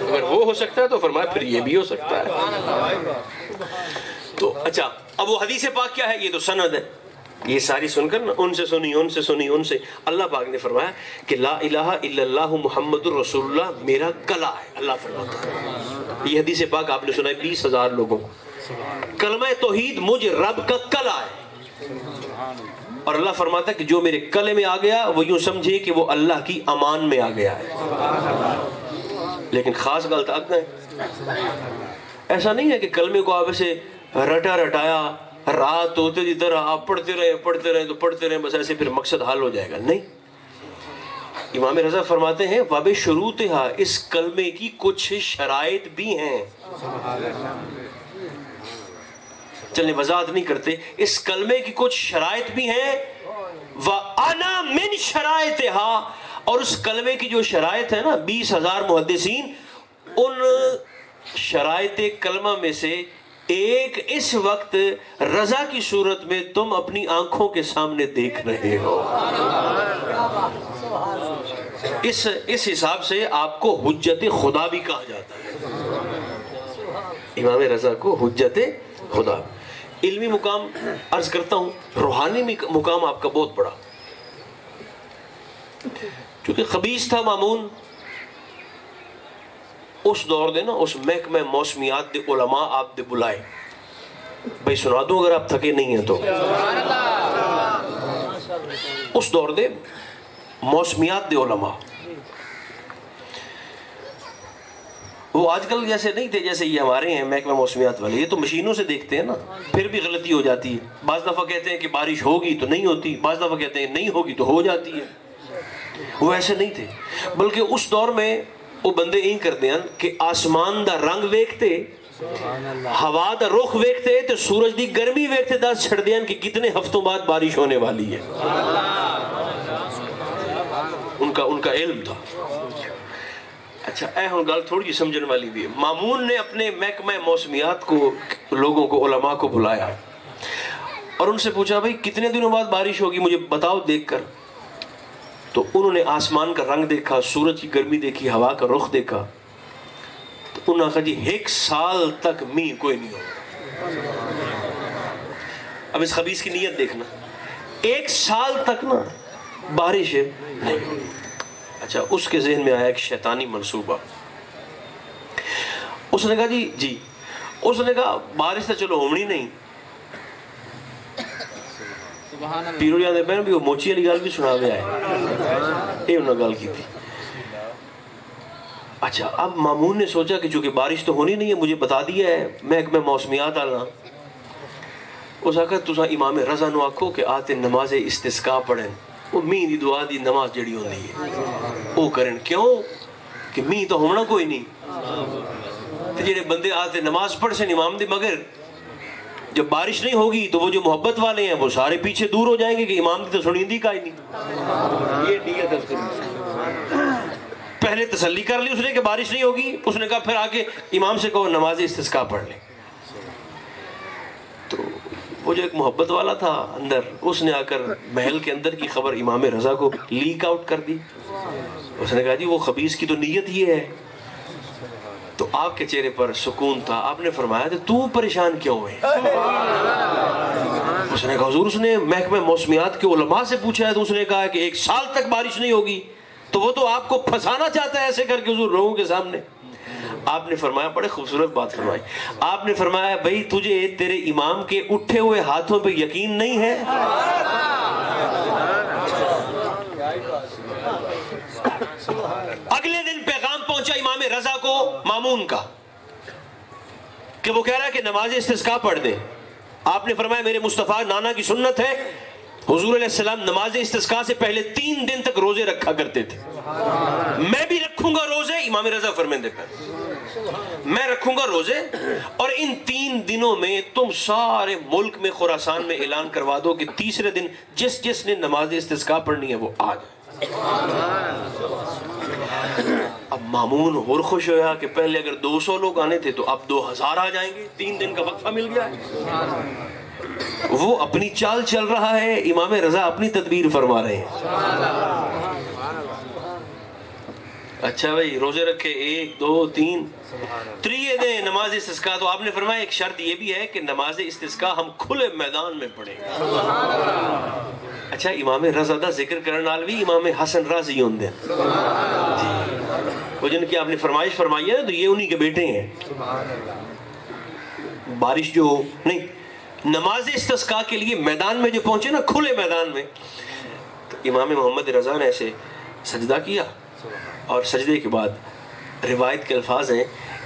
[SPEAKER 1] اگر وہ ہو سکتا ہے تو فرمایا پھر یہ بھی ہو سکتا ہے. تو اچھا اب وہ حدیث پاک کیا ہے؟ یہ تو سند ہے. یہ ساری سن کر نا ان سے سنی ان سے اللہ پاک نے فرمایا کہ لا الہ الا اللہ محمد الرسول اللہ میرا کلا ہے. اللہ فرماتا ہے، یہ حدیث پاک آپ نے سنا ہے 20,000 لوگوں کو، کلمہ توحید مجھ رب کا کلا ہے. اور اللہ فرماتا ہے کہ جو میرے کلے میں آ گیا وہ یوں سمجھے کہ وہ اللہ کی امان میں آ گیا ہے. لیکن خاص غلط آتا ہے، ایسا نہیں ہے کہ کلمے کو آپ ایسے رٹایا رات ہوتے کی طرح آپ پڑھتے رہے بس ایسے پھر مقصد حل ہو جائے گا. نہیں، امام رضا فرماتے ہیں وَبِ شُرُوطِهَا، اس کلمے کی کچھ شرائط بھی ہیں. چلیں وضاحت نہیں کرتے، اس کلمے کی کچھ شرائط بھی ہیں. وَأَنَا مِن شَرَائِطِهَا، اور اس کلمے کی جو شرائط ہے نا 20,000 محدثین، ان شرائط کلمہ میں سے ایک اس وقت رضا کی صورت میں تم اپنی آنکھوں کے سامنے دیکھ رہے ہو. اس حساب سے آپ کو حجت خدا بھی کہا جاتا ہے. امام رضا کو حجت خدا. علمی مقام عرض کرتا ہوں، روحانی مقام آپ کا بہت بڑا. چونکہ خبیث تھا مامون، اس دور دے نا اس محکمہ موسمیات دے علماء آپ دے بلائے. بھائی سنا دوں اگر آپ تھکے نہیں ہیں تو. اس دور دے موسمیات دے علماء، وہ آج کل جیسے نہیں تھے جیسے یہ ہمارے ہیں محکمہ موسمیات والے. یہ تو مشینوں سے دیکھتے ہیں نا، پھر بھی غلطی ہو جاتی ہے. بعض دفعہ کہتے ہیں کہ بارش ہوگی تو نہیں ہوتی، بعض دفعہ کہتے ہیں نہیں ہوگی تو ہو جاتی ہے. وہ ایسے نہیں تھے، بلکہ اس دور میں وہ بندے یہی کرتے ہیں کہ آسمان دا رنگ ویکھتے، ہوا دا رخ ویکھتے تے سورج دی گرمی ویکھتے دس چھڑ دیاں کہ کتنے ہفتوں بعد بارش ہونے والی ہے. ان کا علم تھا. اچھا اے ہن گل تھوڑی جی سمجھن والی بھی ہے. مامون نے اپنے محکمہ موسمیات کو لوگوں کو علماء کو بلایا اور ان سے پوچھا بھائی کتنے دنوں بعد بارش ہوگی مجھے بتاؤ دیکھ کر. تو انہوں نے آسمان کا رنگ دیکھا، سورج کی گرمی دیکھی، ہوا کا رخ دیکھا. تو انہوں نے کہا جی 1 سال تک مین کوئی نہیں ہوگا. اب اس خبیث کی نیت دیکھنا، 1 سال تک نا بارش نہیں ہوگی. اچھا اس کے ذہن میں آیا ایک شیطانی منصوبہ. اس نے کہا جی اس نے کہا بارش تو چلو ہونی نہیں. پیرو جانے پہنے بھی وہ موچی والی گل بھی سنا دے آئے، یہ انہوں نے گل کی تھی. اچھا اب مامون نے سوچا کہ چونکہ بارش تو ہونی نہیں ہے مجھے بتا دیا ہے محکمہ موسمیات آنا. اس آخر تسا امام رضا نو آکھو کہ آتے نماز استسقاء پڑھیں، وہ مین دی دعا دی نماز جڑی ہوندی ہے وہ کریں. کیوں کہ مین تو ہونا کوئی نہیں. تو جڑے بندے آتے نماز پڑھ سے امام دی، مگر جب بارش نہیں ہوگی تو وہ جو محبت والے ہیں وہ سارے پیچھے دور ہو جائیں گے کہ امام دی تو سنیندی کا ہی نہیں. یہ نیت ہے اس کی. پہلے تسلی کر لی اس نے کہ بارش نہیں ہوگی. اس نے کہا پھر آگے امام سے کہو نماز استسقاء پڑھ لیں. تو وہ جو ایک محبت والا تھا اندر، اس نے آ کر محل کے اندر کی خبر امام رضا کو لیک آؤٹ کر دی. اس نے کہا جی وہ خبیث کی تو نیت یہ ہے. تو آپ کے چہرے پر سکون تھا. آپ نے فرمایا کہ تو پریشان کیوں ہوئے؟ اس نے کہا حضور اس نے محکمہ موسمیات کے علماء سے پوچھا ہے تو اس نے کہا کہ 1 سال تک بارش نہیں ہوگی. تو وہ تو آپ کو پھنسانا چاہتا ہے ایسے کر کے حضور لوگوں کے سامنے. آپ نے فرمایا، بڑے خوبصورت بات فرمائی. آپ نے فرمایا بھائی تجھے تیرے امام کے اٹھے ہوئے ہاتھوں پہ یقین نہیں ہے؟ اگلے دن پیغام پہنچا امام رضا کو مامون کا کہ وہ کہہ رہا ہے کہ نماز استسقاء پڑھ دے. آپ نے فرمایا میرے مصطفیٰ نانا کی سنت ہے، حضور علیہ السلام نماز استسقاء سے پہلے 3 دن تک روزے رکھا کرتے تھے. میں بھی رکھوں گا روزے. امام رضا فرماندے میں رکھوں گا روزے، اور ان 3 دنوں میں تم سارے ملک میں خراسان میں اعلان کروا دو کہ تیسرے دن جس نے نماز استسقاء پڑھنی ہے وہ آ جائے. اب مامون اور خوش ہوا کہ پہلے اگر 200 لوگ آنے تھے تو اب 2000 آ جائیں گے. 3 دن کا وقفہ مل گیا. وہ اپنی چال چل رہا ہے، امام رضا اپنی تدبیر فرما رہے ہیں. اچھا بھائی روزے رکھے 1 2 3 تریے دیں نماز استسقاء. تو آپ نے فرمایا ایک شرط یہ بھی ہے کہ نماز استسقاء ہم کھلے میدان میں پڑھیں. اچھا امام رضا دا ذکر کرنے نال بھی امام حسن رازی ہوندے جی وہ جن کی آپ نے فرمائش فرمائی ہے تو یہ انہی کے بیٹے ہیں. بارش جو نہیں نماز استسقاء کے لیے میدان میں جو پہنچے نا کھلے میدان میں تو امام محمد رضا نے ایسے سجدہ کیا اور سجدے کے بعد روایت کے الفاظ ہیں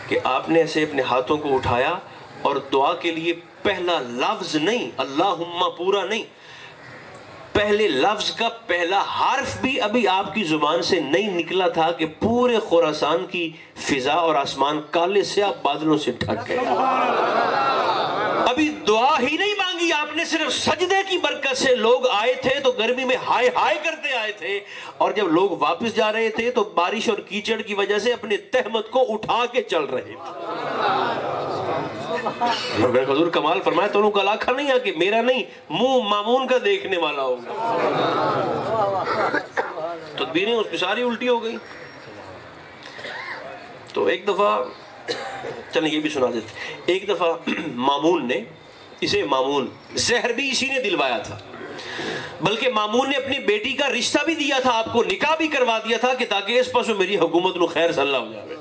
[SPEAKER 1] کہ آپ نے ایسے اپنے ہاتھوں کو اٹھایا اور دعا کے لیے پہلا لفظ نہیں اللہم پورا نہیں پہلے لفظ کا پہلا حرف بھی ابھی آپ کی زبان سے نہیں نکلا تھا کہ پورے خراسان کی فضا اور آسمان کالے سیاہ بادلوں سے ڈھک گئے. ابھی دعا ہی نہیں مانگی آپ نے, صرف سجدے کی برکت سے لوگ آئے تھے تو گرمی میں ہائے ہائے کرتے آئے تھے, اور جب لوگ واپس جا رہے تھے تو بارش اور کیچڑ کی وجہ سے اپنے تہمت کو اٹھا کے چل رہے تھے. حضور کمال فرمایا تو انہوں کا لاکھا نہیں ہے کہ میرا نہیں منہ مامون کا دیکھنے والا ہوگا. تدبیریں اس کی ساری الٹی ہو گئی. تو ایک دفعہ چلیں یہ بھی سنا دیتے. ایک دفعہ مامون نے اسے مامون زہر بھی اسی نے دلوایا تھا, بلکہ مامون نے اپنی بیٹی کا رشتہ بھی دیا تھا, آپ کو نکاح بھی کروا دیا تھا کہ تاکہ اس پاسوں میری حکومت نو خیر صلی اللہ ہو جائے.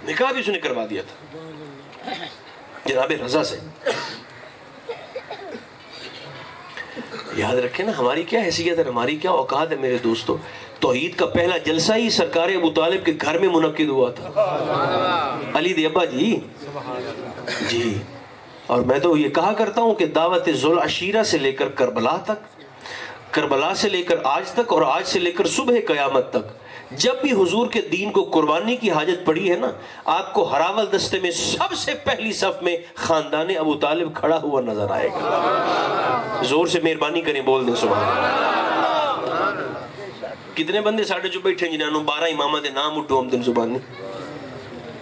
[SPEAKER 1] نکاح بھی اس نے کروا دیا تھا جناب رضا سے. یاد رکھیں نا ہماری کیا حیثیت ہے, ہماری کیا اوقات ہے میرے دوستو. توحید کا پہلا جلسہ ہی سرکار ابو طالب کے گھر میں منعقد ہوا تھا, علی دے ابا جی. اور میں تو یہ کہا کرتا ہوں کہ دعوت ذوالعشیرہ سے لے کر کربلا تک, کربلا سے لے کر آج تک, اور آج سے لے کر صبح قیامت تک, جب بھی حضور کے دین کو قربانی کی حاجت پڑی ہے نا, آپ کو ہراول دستے میں سب سے پہلی صف میں خاندان ابو طالب کھڑا ہوا نظر آئے گا. زور سے مہربانی کریں بول دیں سبحان اللہ. کتنے بندے ساڑھے جو بیٹھے جنہوں 12 امامہ دے نام اٹھو ہم دن زبانی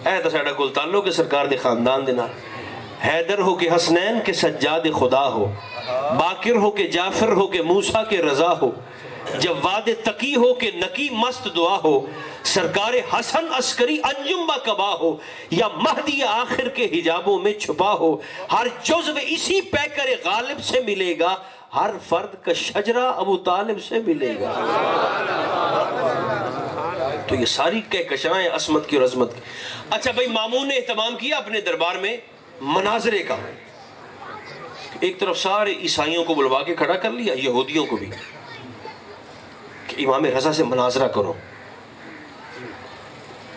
[SPEAKER 1] اے تا ساڑھا کل تعلق کے سرکار دے خاندان دے نام. حیدر ہو کہ حسنین کے سجاد خدا ہو, باکر ہو کہ جعفر ہو کہ موسیٰ کے رضا ہو, جواد تقی ہو کہ نقی مست دعا ہو, سرکار حسن عسکری انجم با کبا ہو, یا مہدی آخر کے حجابوں میں چھپا ہو. ہر جزو اسی پیکر غالب سے ملے گا, ہر فرد کا شجرہ ابو طالب سے ملے گا. تو یہ ساری کہکشائیں عصمت کی اور عظمت کی. اچھا بھائی مامون نے اہتمام کیا اپنے دربار میں مناظرے کا. ایک طرف سارے عیسائیوں کو بلوا کے کھڑا کر لیا, یہودیوں کو بھی, کہ امام رضا سے مناظرہ کرو.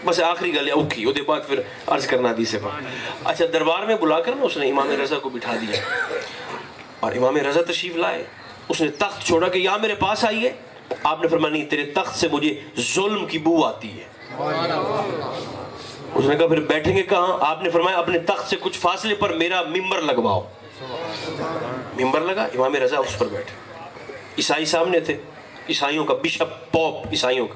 [SPEAKER 1] بس آخری گل اوکھی وہ دے بعد پھر عرض کرنا دی سے بات. اچھا دربار میں بلا کر نا اس نے امام رضا کو بٹھا دیا, اور امام رضا تشریف لائے. اس نے تخت چھوڑا کہ یہاں میرے پاس آئیے. آپ نے فرمایا نہیں, تیرے تخت سے مجھے ظلم کی بو آتی ہے. اس نے کہا پھر بیٹھیں گے کہاں؟ آپ نے فرمایا اپنے تخت سے کچھ فاصلے پر میرا ممبر لگواؤ. ممبر لگا, امام رضا اس پر بیٹھے. عیسائی سامنے تھے, عیسائیوں کا بشپ پوپ عیسائیوں کا.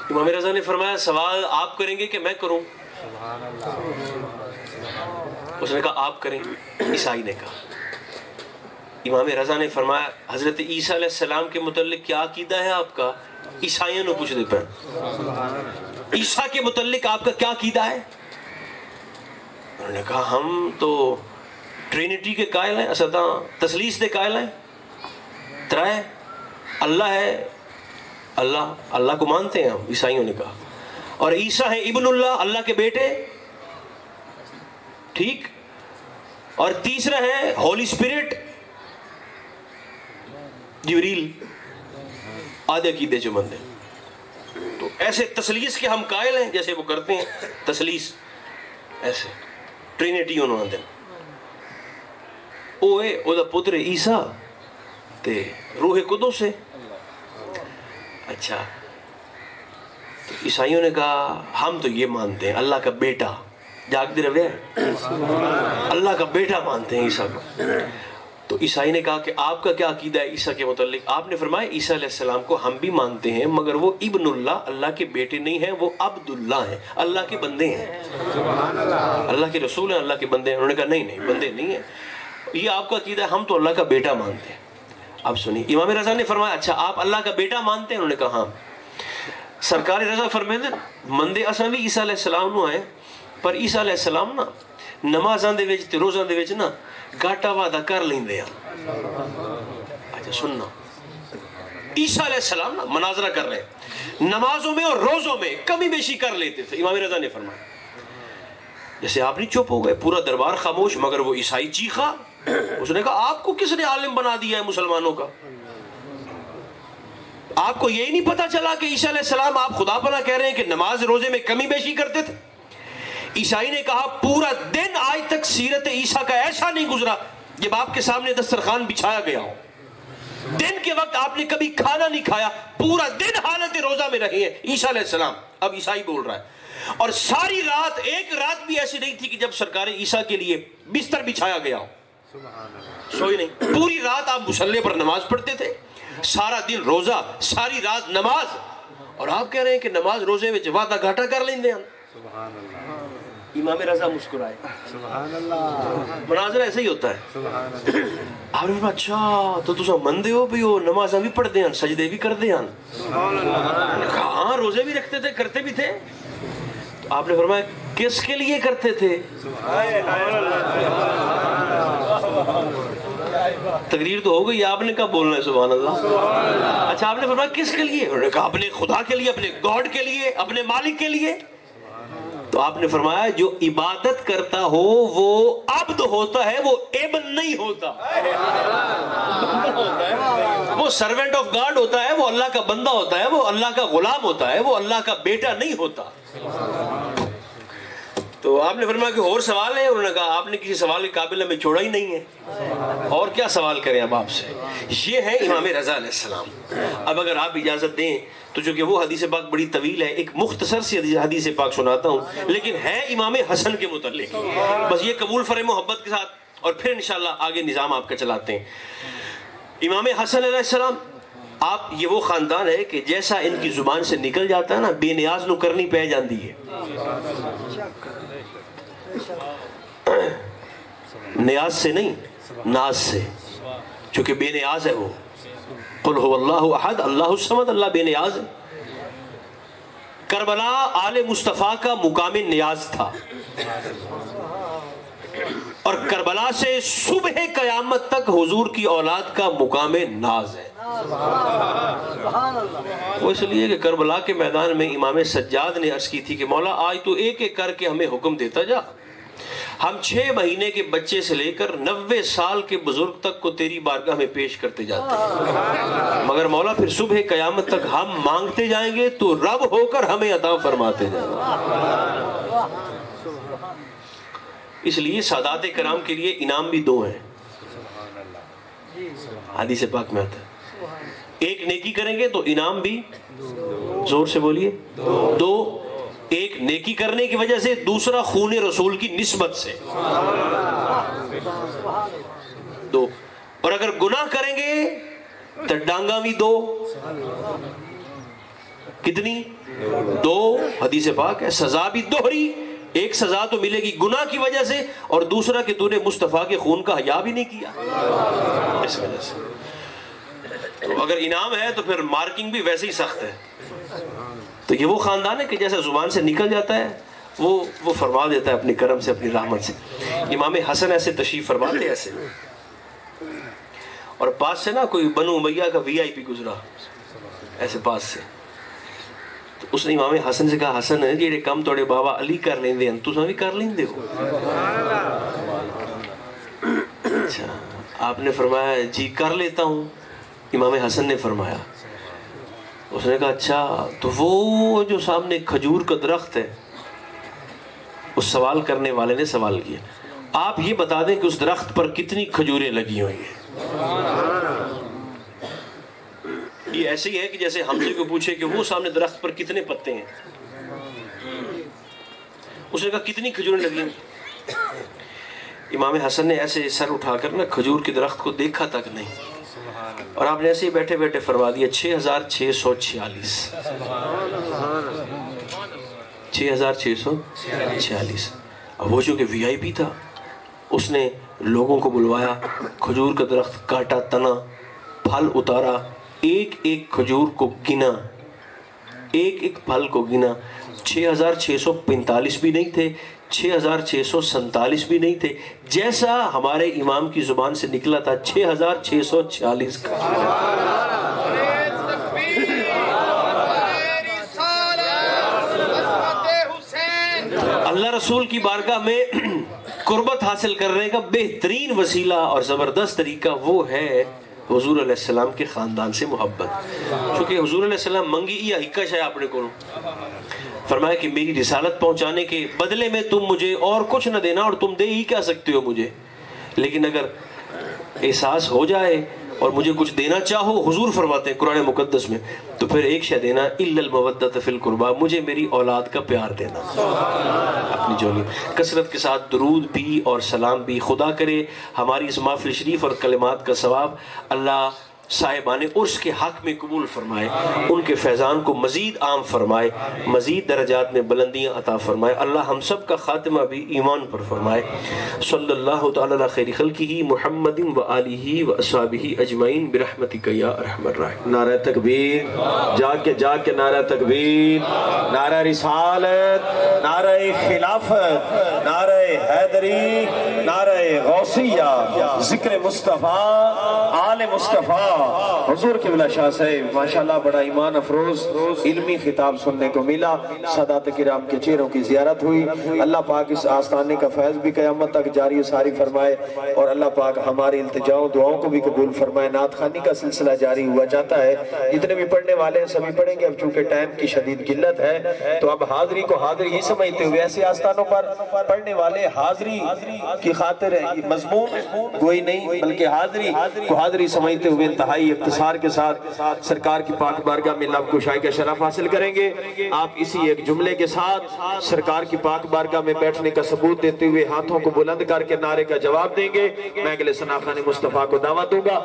[SPEAKER 1] امام رضا نے فرمایا سوال آپ کریں گے کہ میں کروں؟ اس نے کہا آپ کریں. عیسائی نے کہا. امام رضا نے فرمایا حضرت عیسیٰ علیہ السلام کے متعلق کیا عقیدہ ہے آپ کا؟ عیسائیوں نے پوچھ دے پر عیسیٰ کے متعلق آپ کا کیا عقیدہ ہے؟ انہوں نے کہا ہم تو ٹرینٹی کے قائل ہیں, اسداں تثلیث دے قائل ہیں, ترائے اللہ ہے, اللہ کو مانتے ہیں ہم. عیسائیوں نے کہا. اور عیسیٰ ہے ابن اللہ, اللہ کے بیٹے, ٹھیک. اور تیسرا ہے ہولی اسپرٹ, جبریل. آدھے عقیدے جو مند ہیں. تو ایسے تثلیث کے ہم قائل ہیں جیسے وہ کرتے ہیں تثلیث, ایسے ٹرینٹی انہوں نے اوے او دا پتر عیسیٰ تے روح قدس سے. اچھا تو عیسائیوں نے کہا ہم تو یہ مانتے ہیں اللہ کا بیٹا, جاگ دے رہے اللہ کا بیٹا مانتے ہیں عیسیٰ کو. تو عیسائی نے کہا کہ آپ کا کیا عقیدہ ہے عیسیٰ کے متعلق؟ آپ نے فرمایا عیسیٰ علیہ السلام کو ہم بھی مانتے ہیں, مگر وہ ابن اللہ, اللہ کے بیٹے نہیں ہیں, وہ عبداللہ ہیں, اللہ کے بندے ہیں, اللہ کے رسول ہیں, اللہ کے بندے ہیں. انہوں نے کہا نہیں بندے نہیں ہیں, یہ آپ کا عقیدہ ہے, ہم تو اللہ کا بیٹا مانتے ہیں. آپ سنیے، امام رضا نے فرمایا اچھا آپ اللہ کا بیٹا مانتے ہیں؟ انہوں نے کہا ہاں۔ سرکار رضا فرمائے مندے اساں بھی عیسیٰ علیہ السلام نو آئے، پر عیسیٰ علیہ السلام نا نمازاں دے وچ تے روزاں دے وچ نا گاٹا وعدہ کر لیندے ہیں۔ اچھا سننا، عیسیٰ علیہ السلام نا مناظرہ کر رہے ہیں، نمازوں میں اور روزوں میں کمی بیشی کر لیتے تھے۔ امام رضا نے فرمایا جیسے آپ نہیں چپ ہو گئے، پورا دربار خاموش، مگر وہ عیسائی چیخا، اس نے کہا آپ کو کس نے عالم بنا دیا ہے مسلمانوں کا؟ آپ کو یہی نہیں پتا چلا کہ عیسیٰ علیہ السلام آپ خدا پناہ کہہ رہے ہیں کہ نماز روزے میں کمی بیشی کرتے تھے؟ عیسائی نے کہا پورا دن آج تک سیرت عیسیٰ کا ایسا نہیں گزرا جب آپ کے سامنے دسترخوان بچھایا گیا ہو، دن کے وقت آپ نے کبھی کھانا نہیں کھایا، پورا دن حالت روزہ میں رہے ہیں عیسیٰ علیہ السلام۔ اب عیسائی بول رہا ہے، اور ساری رات ایک رات بھی ایسی نہیں تھی کہ جب سرکار عیسیٰ کے لیے بستر بچھایا گیا ہو، سوئی نہیں، پوری رات آپ مصلی پر نماز پڑھتے تھے، سارا دن روزہ، ساری رات نماز، اور آپ کہہ رہے ہیں کہ نماز روزے میں وعدہ گھاٹا کر لیں دے ہم۔ امام رضا مسکرائے، مناظرہ ایسا ہی ہوتا ہے۔ آپ نے اچھا تو تسا مندے ہو بھی ہو، نمازاں بھی پڑھ دے ہیں، سجدے بھی کر دے ہیں؟ ہاں روزے بھی رکھتے تھے، کرتے بھی تھے۔ تو آپ نے فرمایا کس کے لیے کرتے تھے؟ تقریر تو ہو گئی، آپ نے کب بولنا ہے سبحان اللہ؟ اچھا آپ نے فرمایا کس کے لیے؟ انہوں نے کہا اپنے خدا کے لیے، اپنے گاڈ کے لیے، اپنے مالک کے لیے۔ تو آپ نے فرمایا جو عبادت کرتا ہو وہ عبد ہوتا ہے، وہ ابن نہیں ہوتا، وہ سرونٹ آف گاڈ ہوتا ہے، وہ اللہ کا بندہ ہوتا ہے، وہ اللہ کا غلام ہوتا ہے، وہ اللہ کا بیٹا نہیں ہوتا۔ تو آپ نے فرمایا کہ اور سوال ہے؟ انہوں نے کہا آپ نے کسی سوال کے قابل ہمیں چھوڑا ہی نہیں ہے، اور کیا سوال کریں اب آپ سے؟ یہ ہے امام رضا علیہ السلام۔ اب اگر آپ اجازت دیں تو چونکہ وہ حدیث پاک بڑی طویل ہے، ایک مختصر سی حدیث پاک سناتا ہوں، لیکن ہے امام حسن کے متعلق، بس یہ قبول فرے محبت کے ساتھ، اور پھر انشاءاللہ آگے نظام آپ کا چلاتے ہیں۔ امام حسن علیہ السلام، آپ یہ وہ خاندان ہے کہ جیسا ان کی زبان سے نکل جاتا ہے نا، بے نیاز نو کرنی پہ جاندی ہے، نیاز سے نہیں، ناز سے، چونکہ بے نیاز ہے وہ۔ قل هو اللہ احد اللہ الصمد، اللہ بے نیاز ہے۔ کربلا آل مصطفیٰ کا مقام نیاز تھا، اور کربلا سے صبح قیامت تک حضور کی اولاد کا مقام ناز ہے۔ وہ اس لیے کہ کربلا کے میدان میں امام سجاد نے عرض کی تھی کہ مولا آج تو ایک ایک کر کے ہمیں حکم دیتا جا، ہم 6 مہینے کے بچے سے لے کر 90 سال کے بزرگ تک کو تیری بارگاہ میں پیش کرتے جاتے ہیں، مگر مولا پھر صبح قیامت تک ہم مانگتے جائیں گے تو رب ہو کر ہمیں عطا فرماتے جائیں گے۔ اس لیے سادات کرام کے لیے انعام بھی 2 ہیں، حدیث پاک میں آتا ہے، ایک نیکی کریں گے تو انعام بھی، زور سے بولیے، 2، ایک نیکی کرنے کی وجہ سے، دوسرا خون رسول کی نسبت سے، 2، اور اگر گناہ کریں گے تو ڈانگا بھی 2، کتنی؟ 2، حدیث پاک ہے، سزا بھی دوہری، ایک سزا تو ملے گی گناہ کی وجہ سے، اور دوسرا کہ تو نے مصطفیٰ کے خون کا حیا بھی نہیں کیا، اس وجہ سے۔ تو اگر انعام ہے تو پھر مارکنگ بھی ویسے ہی سخت ہے۔ تو یہ وہ خاندان ہے کہ جیسا زبان سے نکل جاتا ہے وہ فرما دیتا ہے اپنی کرم سے، اپنی رحمت سے۔ امام حسن ایسے تشریف فرماتے ایسے، اور پاس سے نا کوئی بنو امیہ کا VIP گزرا ایسے پاس سے، تو اس نے امام حسن سے کہا حسن ہے جیڑے کم توڑے بابا علی کر لیندے ہیں تساں بھی کر لیندے ہو؟ اچھا آپ نے فرمایا جی کر لیتا ہوں۔ امام حسن نے فرمایا، اس نے کہا اچھا تو وہ جو سامنے کھجور کا درخت ہے، اس سوال کرنے والے نے سوال کیا آپ یہ بتا دیں کہ اس درخت پر کتنی کھجوریں لگی ہوئی ہیں؟ یہ ایسے ہی ہے کہ جیسے ہم سے کو پوچھے کہ وہ سامنے درخت پر کتنے پتے ہیں، اس نے کہا کتنی کھجوریں لگی ہیں؟ امام حسن نے ایسے سر اٹھا کر نا کھجور کے درخت کو دیکھا تک نہیں، اور آپ نے ایسے ہی بیٹھے بیٹھے فرما دیا 6646۔ 6646۔ اب وہ چونکہ VIP تھا، اس نے لوگوں کو بلوایا، کھجور کا درخت کاٹا، تنا، پھل اتارا، ایک ایک کھجور کو گنا، ایک ایک پھل کو گنا، 6645 بھی نہیں تھے، 6647 بھی نہیں تھے، جیسا ہمارے امام کی زبان سے نکلا تھا 6646 کا۔ اللہ رسول کی بارگاہ میں قربت حاصل کرنے کا بہترین وسیلہ اور زبردست طریقہ وہ ہے حضور علیہ السلام کے خاندان سے محبت۔ چونکہ حضور علیہ السلام منگی یا ہکا شاہ اپنے کو فرمایا کہ میری رسالت پہنچانے کے بدلے میں تم مجھے اور کچھ نہ دینا، اور تم دے ہی کیا سکتے ہو مجھے، لیکن اگر احساس ہو جائے اور مجھے کچھ دینا چاہو، حضور فرماتے ہیں قرآن مقدس میں، تو پھر ایک شے دینا، الا المودۃ فی القربیٰ، مجھے میری اولاد کا پیار دینا۔ اپنی جولی کثرت کے ساتھ درود بھی اور سلام بھی۔ خدا کرے ہماری اس محفل شریف اور کلمات کا ثواب اللہ صاحبان عرس کے حق میں قبول فرمائے، ان کے فیضان کو مزید عام فرمائے، مزید درجات میں بلندیاں عطا فرمائے۔ اللہ ہم سب کا خاتمہ بھی ایمان پر فرمائے۔ صلی اللہ تعالی علی خیر خلقہ محمد و آلہ و اصحابہ اجمعین برحمتک یا ارحم الراحمین۔
[SPEAKER 2] نعرہ تکبیر، جا کے نعرہ تکبیر، نعرہ رسالت، نعرہ خلافت، نعرہ حیدری، نعرہ غوثیہ، ذکر مصطفیٰ، آل مصطفیٰ، حضور قبلہ شاہ صاحب ماشاءاللہ بڑا ایمان افروز علمی خطاب سننے کو ملا، سادات کرام کے چہروں کی زیارت ہوئی۔ اللہ پاک اس آستانے کا فیض بھی قیامت تک جاری و ساری فرمائے، اور اللہ پاک ہماری التجاؤں دعاؤں کو بھی قبول فرمائے۔ نعت خوانی کا سلسلہ جاری ہوا جاتا ہے، جتنے بھی پڑھنے والے ہیں سبھی پڑھیں گے، اب چونکہ ٹائم کی شدید قلت ہے تو اب حاضری کو حاضری ہی سمجھتے ہوئے ایسے آستانوں پر پڑھنے والے حاضری کی خاطر مضمون کوئی نہیں بلکہ حاضری کو حاضری سمجھتے ہوئے انتہائی اختصار کے ساتھ سرکار کی پاک بارگاہ میں لب کشائی کا شرف حاصل کریں گے۔ آپ اسی ایک جملے کے ساتھ سرکار کی پاک بارگاہ میں بیٹھنے کا ثبوت دیتے ہوئے ہاتھوں کو بلند کر کے نعرے کا جواب دیں گے۔ میں اگلے ثنا خان مصطفیٰ کو دعوت دوں گا۔